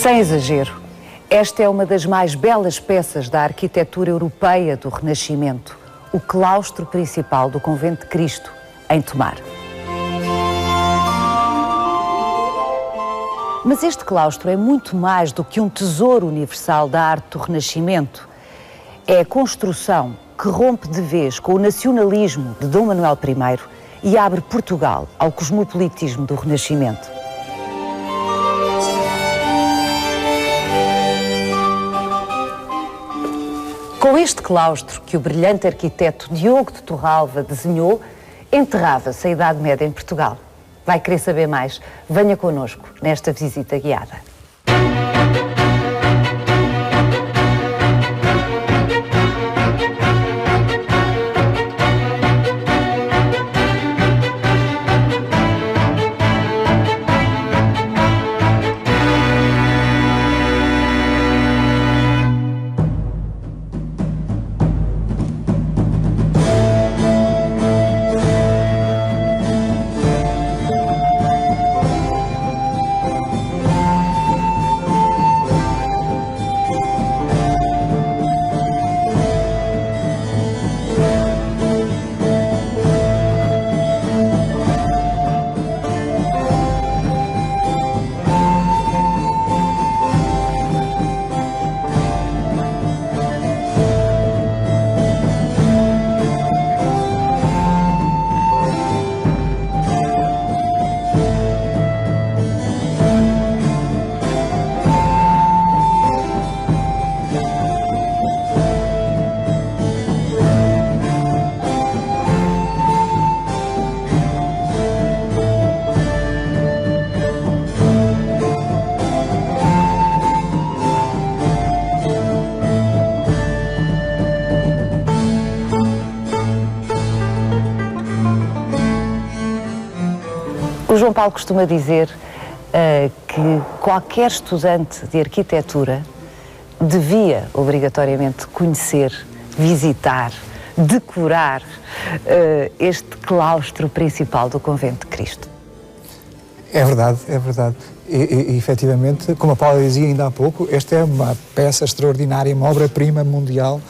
Sem exagero, esta é uma das mais belas peças da arquitetura europeia do Renascimento, o claustro principal do Convento de Cristo, em Tomar. Mas este claustro é muito mais do que um tesouro universal da arte do Renascimento. É a construção que rompe de vez com o nacionalismo de Dom Manuel I e abre Portugal ao cosmopolitismo do Renascimento. Com este claustro que o brilhante arquiteto Diogo de Torralva desenhou, enterrava-se a Idade Média em Portugal. Vai querer saber mais? Venha connosco nesta visita guiada. O João Paulo costuma dizer que qualquer estudante de arquitetura devia obrigatoriamente conhecer, visitar, decorar este claustro principal do Convento de Cristo. É verdade, é verdade. E efetivamente, como a Paula dizia ainda há pouco, esta é uma peça extraordinária, uma obra-prima mundial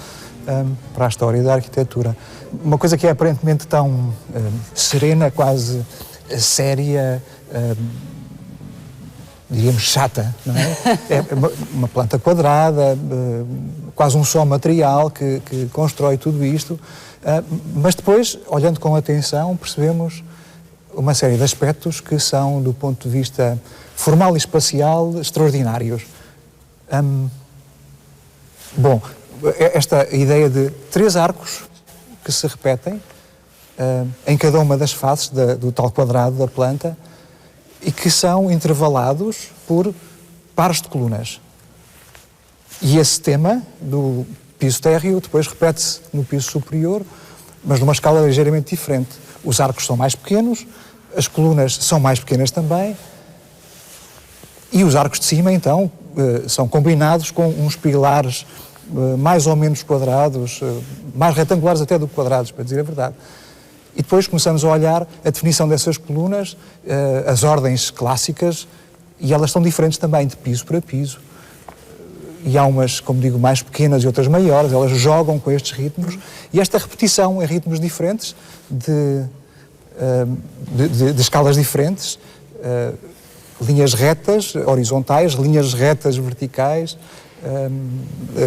para a história da arquitetura. Uma coisa que é aparentemente tão serena, quase séria, diríamos chata, não é? É uma planta quadrada, quase um só material que constrói tudo isto, mas depois, olhando com atenção, percebemos uma série de aspectos que são, do ponto de vista formal e espacial, extraordinários. Bom, esta ideia de 3 arcos que se repetem em cada uma das faces do tal quadrado da planta e que são intervalados por pares de colunas. E esse tema do piso térreo depois repete-se no piso superior, mas numa escala ligeiramente diferente. Os arcos são mais pequenos, as colunas são mais pequenas também, e os arcos de cima, então, são combinados com uns pilares mais ou menos quadrados, mais retangulares até do que quadrados, para dizer a verdade. E depois começamos a olhar a definição dessas colunas, as ordens clássicas, e elas são diferentes também de piso para piso. E há umas, como digo, mais pequenas e outras maiores, elas jogam com estes ritmos, e esta repetição em ritmos diferentes, de escalas diferentes, linhas retas, horizontais, linhas retas verticais,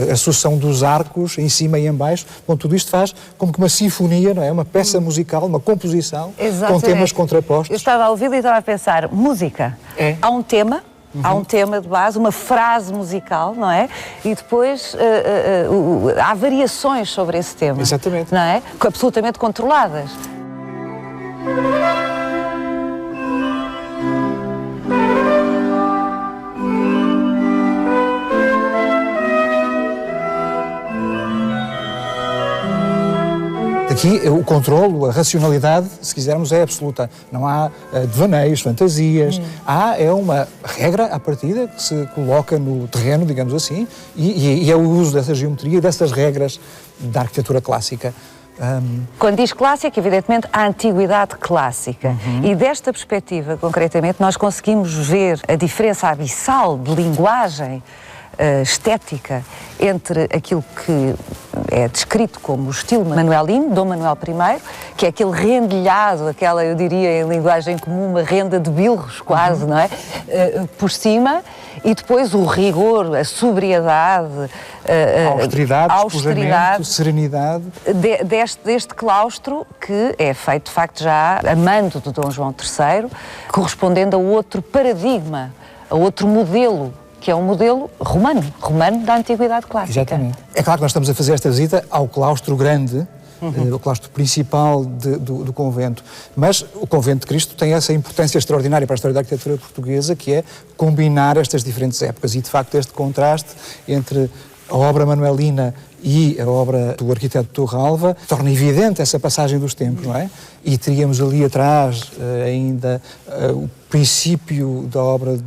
a sucessão dos arcos em cima e em baixo. Bom, tudo isto faz como que uma sinfonia, não é? Uma peça musical, uma composição. Exatamente. Com temas contrapostos. Eu estava a ouvir e estava a pensar, música. Há um tema, há um tema de base, uma frase musical, não é? E depois há variações sobre esse tema. Exatamente. Não é? Absolutamente controladas. Aqui o controlo, a racionalidade, se quisermos, é absoluta. Não há devaneios, fantasias. É uma regra à partida que se coloca no terreno, digamos assim, e é o uso dessa geometria e dessas regras da arquitetura clássica. Quando diz clássica, evidentemente, a antiguidade clássica. E desta perspectiva, concretamente, nós conseguimos ver a diferença abissal de linguagem estética entre aquilo que é descrito como o estilo manuelino, Dom Manuel I, que é aquele rendilhado, aquela, eu diria em linguagem comum, uma renda de bilros quase, não é? Por cima, e depois o rigor, a sobriedade, a austeridade, serenidade. Deste claustro que é feito, de facto, já a mando de Dom João III, correspondendo a outro paradigma, a outro modelo, que é um modelo romano da Antiguidade Clássica. Exatamente. É claro que nós estamos a fazer esta visita ao claustro grande, o claustro principal do convento, mas o convento de Cristo tem essa importância extraordinária para a história da arquitetura portuguesa, que é combinar estas diferentes épocas e, de facto, este contraste entre a obra manuelina e a obra do arquiteto Torralva torna evidente essa passagem dos tempos, não é? E teríamos ali atrás ainda o princípio da obra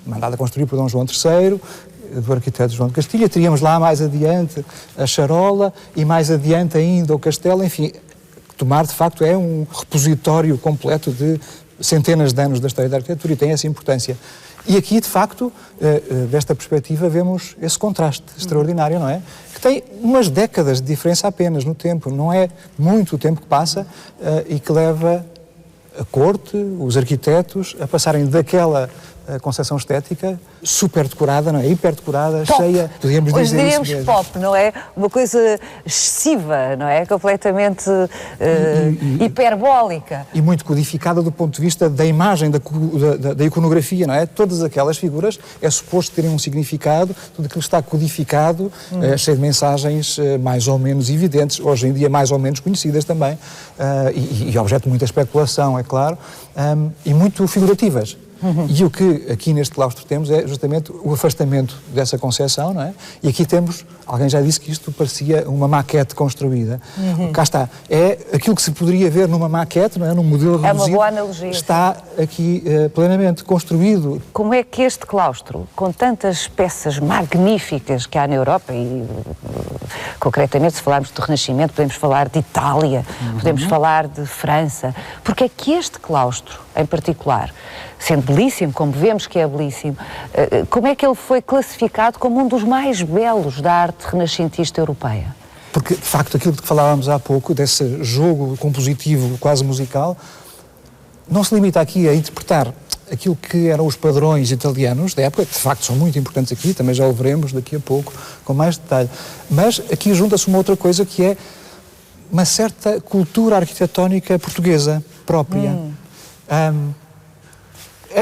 mandada construir por Dom João III, do arquiteto João de Castilha. Teríamos lá mais adiante a charola e mais adiante ainda o castelo. Enfim, Tomar, de facto, é um repositório completo de centenas de anos da história da arquitetura e tem essa importância. E aqui, de facto, desta perspectiva, vemos esse contraste extraordinário, não é? Que tem umas décadas de diferença apenas no tempo. Não é muito o tempo que passa e que leva a corte, os arquitetos, a passarem daquela concepção estética super decorada, não é? Hiper decorada, cheia, podíamos dizer isso mesmo. Hoje diríamos pop, não é? Uma coisa excessiva, não é? Completamente hiperbólica. E muito codificada do ponto de vista da imagem, da iconografia, não é? Todas aquelas figuras é suposto terem um significado, tudo aquilo está codificado, cheio de mensagens mais ou menos evidentes, hoje em dia mais ou menos conhecidas também, e objeto de muita especulação, é claro, e muito figurativas. E o que aqui neste claustro temos é justamente o afastamento dessa concepção, não é? E aqui temos, alguém já disse que isto parecia uma maquete construída. Cá está, é aquilo que se poderia ver numa maquete, não é? Num modelo reduzido. É uma boa analogia. Está aqui plenamente construído. Como é que este claustro, com tantas peças magníficas que há na Europa, e concretamente se falarmos do Renascimento, podemos falar de Itália, podemos falar de França, porque é que este claustro, em particular, sendo belíssimo, como vemos que é belíssimo, como é que ele foi classificado como um dos mais belos da arte renascentista europeia? Porque, de facto, aquilo de que falávamos há pouco, desse jogo compositivo quase musical, não se limita aqui a interpretar aquilo que eram os padrões italianos da época, que de facto são muito importantes aqui, também já o veremos daqui a pouco com mais detalhe, mas aqui junta-se uma outra coisa que é uma certa cultura arquitetónica portuguesa própria.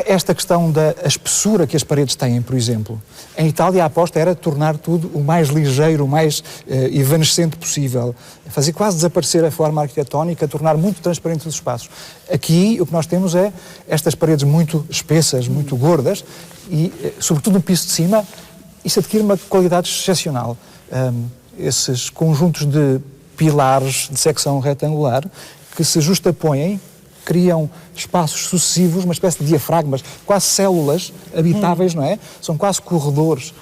Esta questão da espessura que as paredes têm, por exemplo. Em Itália a aposta era tornar tudo o mais ligeiro, o mais evanescente possível. Fazer quase desaparecer a forma arquitetónica, tornar muito transparentes os espaços. Aqui o que nós temos é estas paredes muito espessas, muito gordas e, sobretudo no piso de cima, isso adquire uma qualidade excepcional. Esses conjuntos de pilares de secção retangular que se justapõem, criam espaços sucessivos, uma espécie de diafragmas, quase células habitáveis, não é? São quase corredores,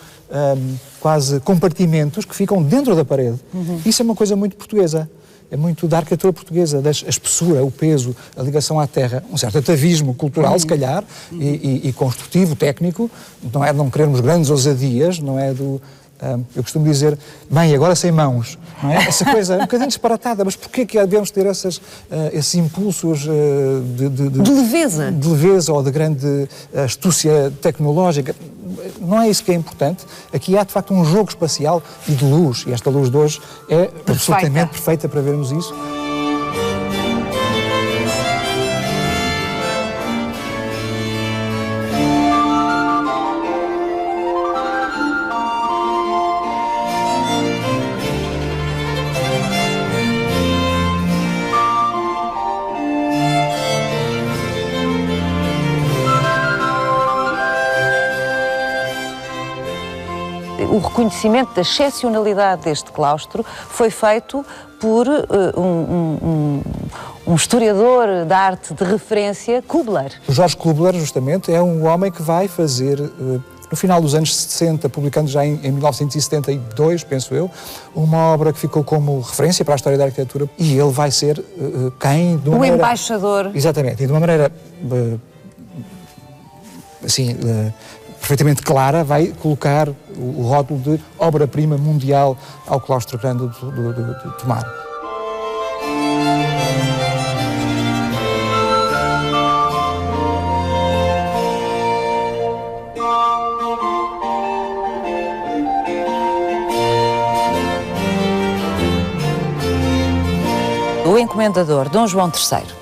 quase compartimentos que ficam dentro da parede. Isso é uma coisa muito portuguesa, é muito da arquitetura portuguesa, a espessura, o peso, a ligação à terra, um certo atavismo cultural, se calhar, e construtivo, técnico, não é de não querermos grandes ousadias, não é do... eu costumo dizer, bem, agora sem mãos, não é? Essa coisa um bocadinho disparatada, mas porquê que devemos ter esses impulsos de leveza? De leveza ou de grande astúcia tecnológica? Não é isso que é importante. Aqui há, de facto, um jogo espacial e de luz, e esta luz de hoje é absolutamente perfeita para vermos isso. O reconhecimento da excepcionalidade deste claustro foi feito por um historiador da arte de referência, Kubler. O Jorge Kubler, justamente, é um homem que vai fazer no final dos anos 60, publicando já em 1972, penso eu, uma obra que ficou como referência para a história da arquitetura, e ele vai ser quem... De uma o maneira, embaixador. Exatamente, e de uma maneira assim, perfeitamente clara, vai colocar o rótulo de obra-prima mundial ao claustro grande do Tomar. O encomendador Dom João III.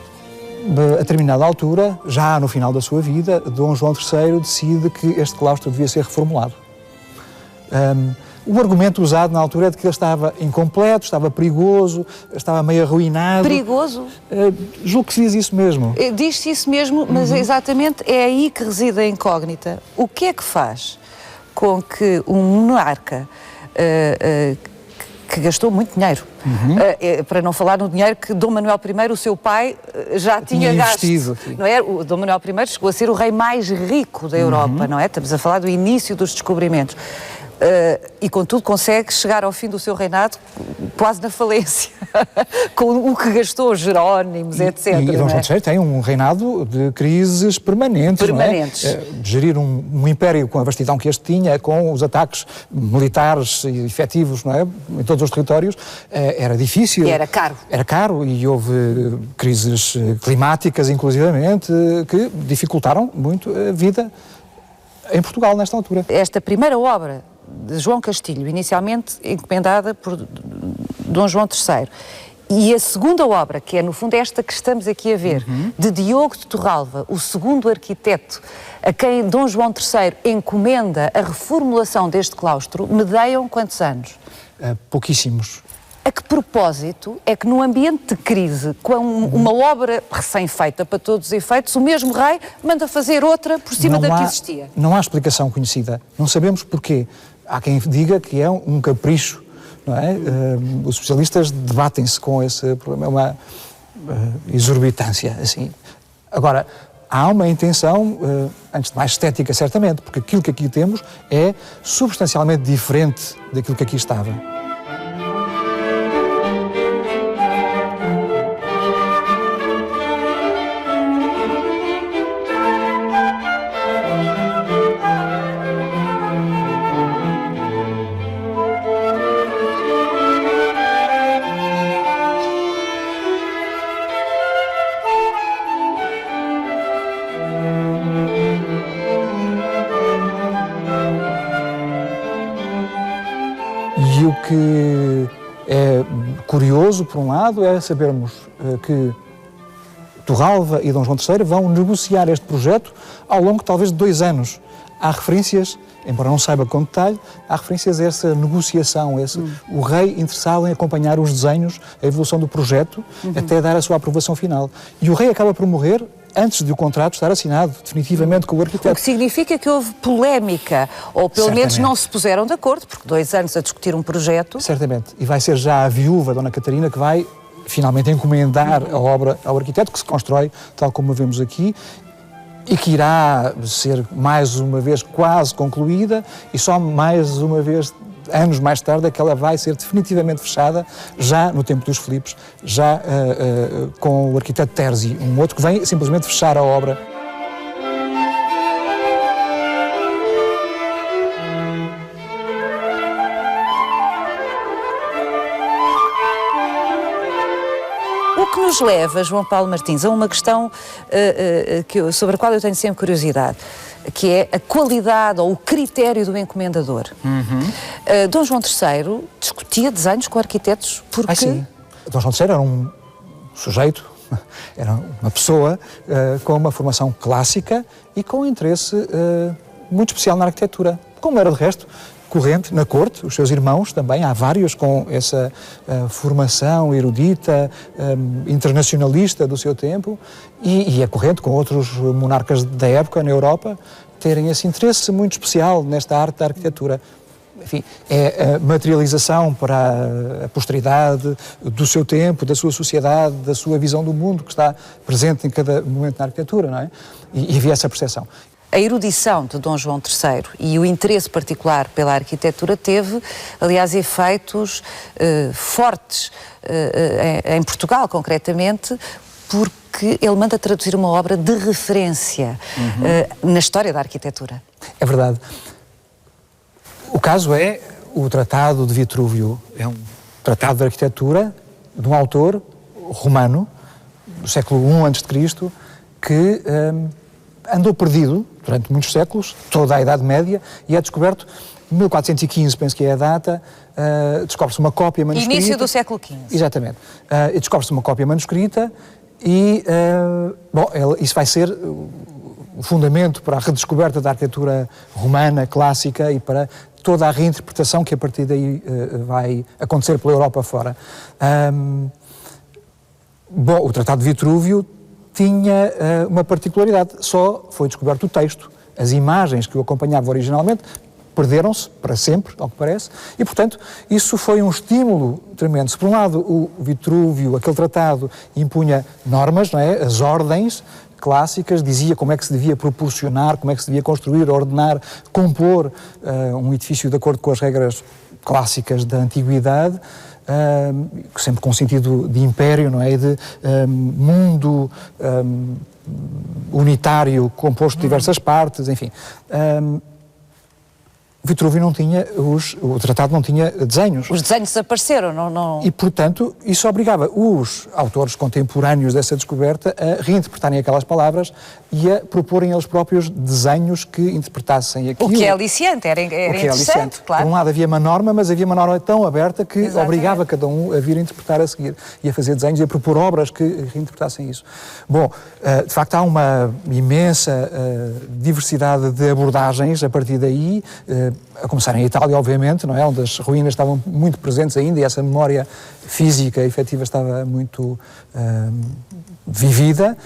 A determinada altura, já no final da sua vida, Dom João III decide que este claustro devia ser reformulado. O argumento usado na altura é de que ele estava incompleto, estava perigoso, estava meio arruinado. Perigoso? Julgo que se diz isso mesmo. Diz-se isso mesmo, mas exatamente é aí que reside a incógnita. O que é que faz com que um monarca que gastou muito dinheiro, para não falar no dinheiro que Dom Manuel I, o seu pai, já tinha gasto, não é? O Dom Manuel I chegou a ser o rei mais rico da Europa, não é? Estamos a falar do início dos descobrimentos. E, contudo, consegue chegar ao fim do seu reinado quase na falência, com o que gastou, Jerónimos, etc. E Dom João III tem um reinado de crises permanentes. Não é? Gerir um império com a vastidão que este tinha, com os ataques militares e efetivos, não é? Em todos os territórios, era difícil. E era caro. Era caro, e houve crises climáticas, inclusivamente, que dificultaram muito a vida em Portugal nesta altura. Esta primeira obra de João Castilho, inicialmente encomendada por Dom João III, e a segunda obra, que é no fundo esta que estamos aqui a ver, de Diogo de Torralva, o segundo arquiteto a quem Dom João III encomenda a reformulação deste claustro, medeiam quantos anos? Pouquíssimos. A que propósito é que num ambiente de crise, com uma obra recém-feita para todos os efeitos, o mesmo rei manda fazer outra por cima da que existia? Não há explicação conhecida. Não sabemos porquê. Há quem diga que é um capricho, não é? Os especialistas debatem-se com esse problema. É uma exorbitância, assim. Agora, há uma intenção, antes de mais estética, certamente, porque aquilo que aqui temos é substancialmente diferente daquilo que aqui estava. E o que é curioso, por um lado, é sabermos que Torralva e Dom João III vão negociar este projeto ao longo, talvez, de 2 anos. Há referências, embora não saiba com detalhe, há referências a essa negociação, o rei interessado em acompanhar os desenhos, a evolução do projeto, até dar a sua aprovação final. E o rei acaba por morrer antes de o contrato estar assinado definitivamente com o arquiteto. O que significa que houve polémica, ou pelo menos não se puseram de acordo, porque 2 anos a discutir um projeto... Certamente. E vai ser já a viúva, Dona Catarina, que vai finalmente encomendar a obra ao arquiteto, que se constrói, tal como a vemos aqui, e que irá ser mais uma vez quase concluída, e só mais uma vez, anos mais tarde, é que ela vai ser definitivamente fechada, já no tempo dos Filipes, já com o arquiteto Terzi, um outro que vem simplesmente fechar a obra. O que nos leva, João Paulo Martins, a uma questão sobre a qual eu tenho sempre curiosidade, que é a qualidade ou o critério do encomendador. Dom João III discutia desenhos com arquitetos porque... Sim. Dom João III era um sujeito, era uma pessoa com uma formação clássica e com um interesse muito especial na arquitetura, como era de resto corrente na corte, os seus irmãos também, há vários com essa formação erudita, internacionalista do seu tempo, e é corrente com outros monarcas da época na Europa terem esse interesse muito especial nesta arte da arquitetura. Enfim, é a materialização para a posteridade do seu tempo, da sua sociedade, da sua visão do mundo que está presente em cada momento na arquitetura, não é? E havia essa percepção. A erudição de Dom João III e o interesse particular pela arquitetura teve, aliás, efeitos fortes em Portugal, concretamente, porque ele manda traduzir uma obra de referência na história da arquitetura. É verdade. O caso é o Tratado de Vitrúvio. É um tratado de arquitetura de um autor romano, do século I a.C., que andou perdido durante muitos séculos, toda a Idade Média, e é descoberto em 1415, penso que é a data, descobre-se uma cópia manuscrita. Início do século XV. Exatamente. E descobre-se uma cópia manuscrita e, isso vai ser o fundamento para a redescoberta da arquitetura romana clássica e para toda a reinterpretação que a partir daí vai acontecer pela Europa fora. O Tratado de Vitrúvio tinha uma particularidade, só foi descoberto o texto. As imagens que o acompanhavam originalmente perderam-se para sempre, ao que parece, e, portanto, isso foi um estímulo tremendo. Se, por um lado, o Vitrúvio, aquele tratado, impunha normas, não é? As ordens clássicas, dizia como é que se devia proporcionar, como é que se devia construir, ordenar, compor um edifício de acordo com as regras clássicas da antiguidade, sempre com sentido de império, não é? De mundo unitário, composto de diversas partes, enfim. Vitrúvio não tinha, o tratado não tinha desenhos. Os desenhos desapareceram, não... E, portanto, isso obrigava os autores contemporâneos dessa descoberta a reinterpretarem aquelas palavras e a proporem eles próprios desenhos que interpretassem aquilo. O que é aliciante, era interessante, claro. Por um lado havia uma norma, mas havia uma norma tão aberta que obrigava cada um a vir a interpretar a seguir e a fazer desenhos e a propor obras que reinterpretassem isso. Bom, de facto há uma imensa diversidade de abordagens a partir daí, a começar em Itália, obviamente, não é? Onde as ruínas estavam muito presentes ainda e essa memória física efetiva estava muito vivida.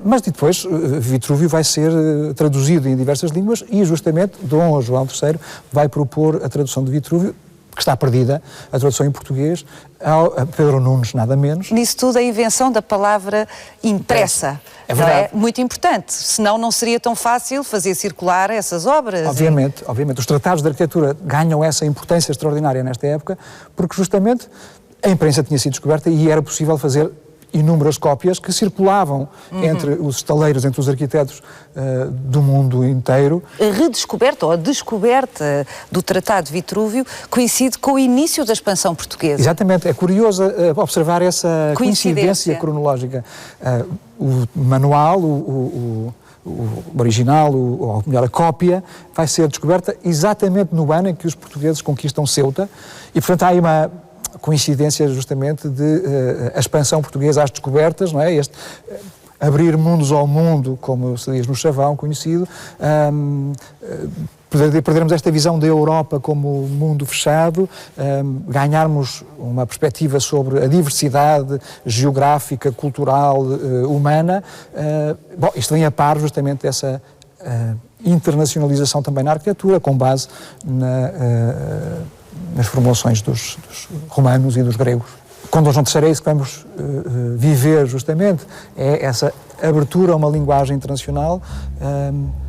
Mas depois Vitrúvio vai ser traduzido em diversas línguas e justamente Dom João III vai propor a tradução de Vitrúvio, que está perdida, a tradução em português, a Pedro Nunes, nada menos. Nisso tudo a invenção da palavra impressa. É verdade. É muito importante, senão não seria tão fácil fazer circular essas obras. Obviamente. Os tratados de arquitetura ganham essa importância extraordinária nesta época, porque justamente a imprensa tinha sido descoberta e era possível fazer inúmeras cópias que circulavam entre os estaleiros, entre os arquitetos do mundo inteiro. A redescoberta ou a descoberta do Tratado de Vitrúvio coincide com o início da expansão portuguesa. Exatamente, é curioso observar essa coincidência cronológica. O manual, o original, ou melhor, a cópia, vai ser descoberta exatamente no ano em que os portugueses conquistam Ceuta e, portanto, há aí uma coincidência justamente de a expansão portuguesa às descobertas, não é? Este abrir mundos ao mundo, como se diz no chavão conhecido, perdermos esta visão da Europa como mundo fechado, ganharmos uma perspectiva sobre a diversidade geográfica, cultural, humana. Isto vem a par justamente dessa internacionalização também na arquitetura, com base nas formulações dos romanos e dos gregos. Com Dom João III é isso que vamos viver justamente, é essa abertura a uma linguagem internacional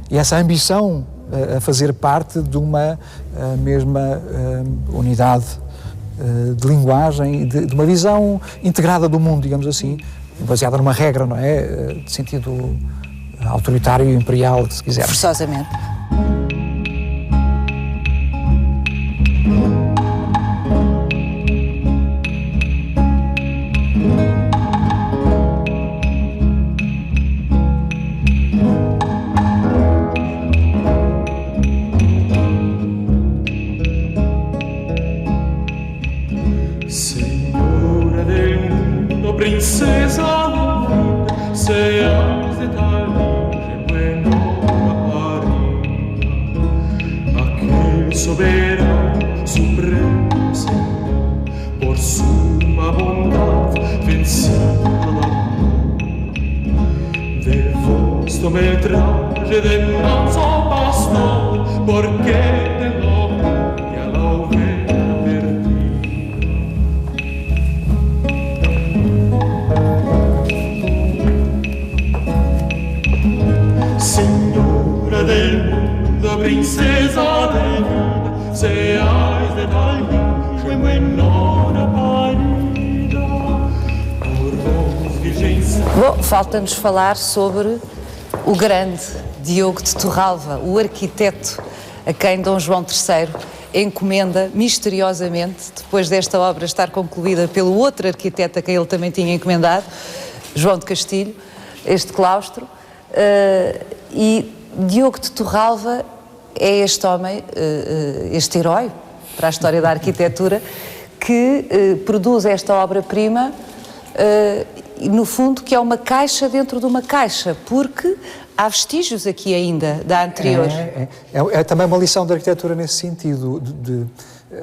e essa ambição a fazer parte de uma mesma unidade de linguagem, de uma visão integrada do mundo, digamos assim, baseada numa regra, não é? De sentido autoritário e imperial, se quiser. Forçosamente. Princesa, seas de tal bueno aparina, aquel soberano supremo Señor, por suma bondad vencida de vos tomé el traje de manso pastor, porque de novia la oveja perdida. Señora del mundo, princesa de vida, seas de tal luxo en buenora parida, por vos, Virgem Santa. Bom, falta-nos falar sobre o grande Diogo de Torralva, o arquiteto a quem Dom João III encomenda misteriosamente, depois desta obra estar concluída pelo outro arquiteto a quem ele também tinha encomendado, João de Castilho, este claustro. E Diogo de Torralva é este homem, este herói para a história da arquitetura, que produz esta obra-prima, no fundo, que é uma caixa dentro de uma caixa, porque há vestígios aqui ainda da anterior. É também uma lição da arquitetura nesse sentido.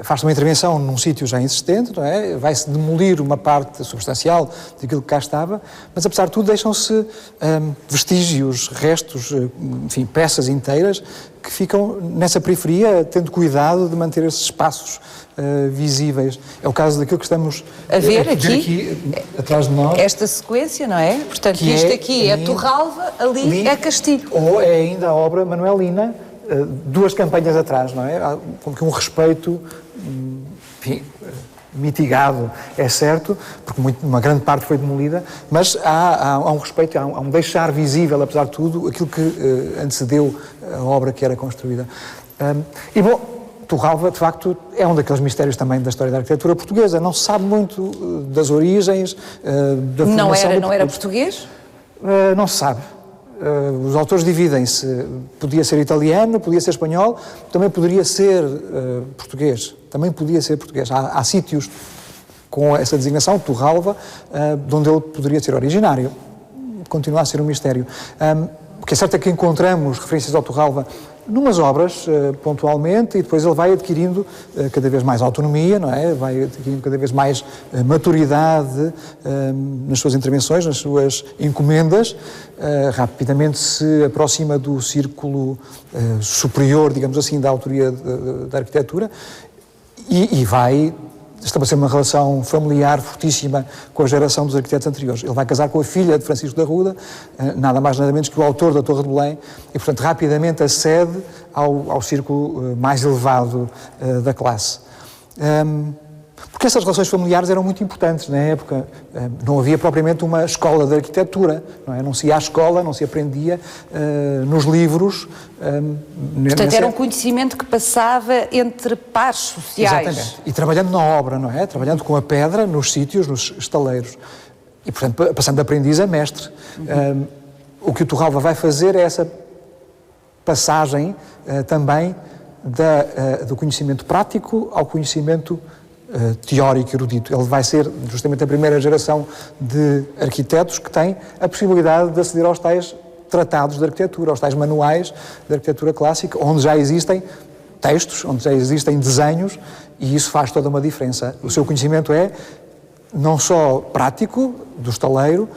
Faz-se uma intervenção num sítio já existente, não é? Vai-se demolir uma parte substancial daquilo que cá estava, mas apesar de tudo deixam-se vestígios, restos, enfim, peças inteiras que ficam nessa periferia, tendo cuidado de manter esses espaços visíveis. É o caso daquilo que estamos a ver aqui atrás de nós. Esta sequência, não é? Portanto, que isto aqui é Torralva, ali é Castilho. Ou é ainda a obra manuelina, duas campanhas atrás, não é? Há como que um respeito, enfim, mitigado, é certo, porque uma grande parte foi demolida, mas há um respeito, há um deixar visível, apesar de tudo, aquilo que antecedeu a obra que era construída. E, bom, Torralva, de facto, é um daqueles mistérios também da história da arquitetura portuguesa. Não se sabe muito das origens, da formação... Não era português? Não se sabe. Os autores dividem-se. Podia ser italiano, podia ser espanhol, também poderia ser português. Também podia ser português. Há sítios com essa designação, Torralva, de onde ele poderia ser originário. Continua a ser um mistério. O que é certo é que encontramos referências ao Torralva numas obras, pontualmente, e depois ele vai adquirindo cada vez mais autonomia, não é? Vai adquirindo cada vez mais maturidade nas suas intervenções, nas suas encomendas, rapidamente se aproxima do círculo superior, digamos assim, da autoria da arquitetura e vai estabelecer uma relação familiar fortíssima com a geração dos arquitetos anteriores. Ele vai casar com a filha de Francisco da Ruda, nada mais nada menos que o autor da Torre de Belém, e portanto rapidamente acede ao círculo mais elevado da classe. Porque essas relações familiares eram muito importantes na época. Não havia propriamente uma escola de arquitetura, não é? Não se ia à escola, não se aprendia nos livros. Portanto, era um conhecimento que passava entre pares sociais. Exatamente. E trabalhando na obra, não é? Trabalhando com a pedra nos sítios, nos estaleiros. E, portanto, passando de aprendiz a mestre. O que o Torralva vai fazer é essa passagem também do conhecimento prático ao conhecimento teórico, erudito. Ele vai ser justamente a primeira geração de arquitetos que tem a possibilidade de aceder aos tais tratados de arquitetura, aos tais manuais de arquitetura clássica, onde já existem textos, onde já existem desenhos, e isso faz toda uma diferença. O seu conhecimento é não só prático, do estaleiro,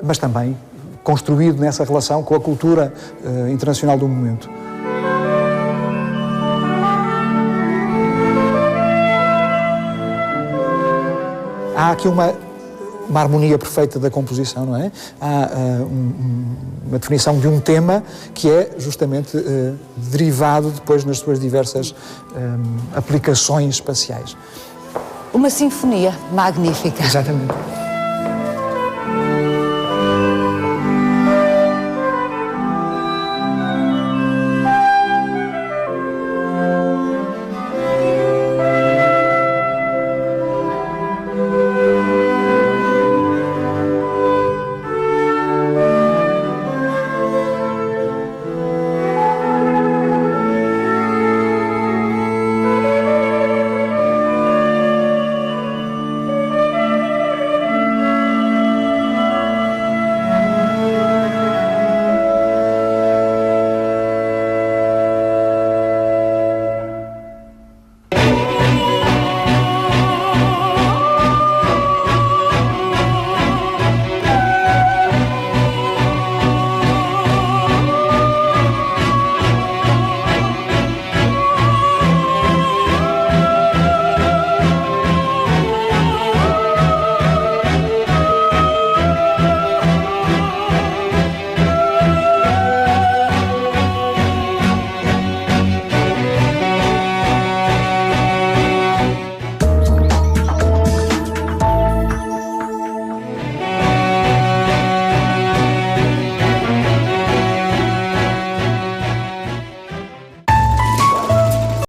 mas também construído nessa relação com a cultura internacional do momento. Há aqui uma harmonia perfeita da composição, não é? Há uma definição de um tema que é justamente derivado depois nas suas diversas aplicações espaciais. Uma sinfonia magnífica. Exatamente.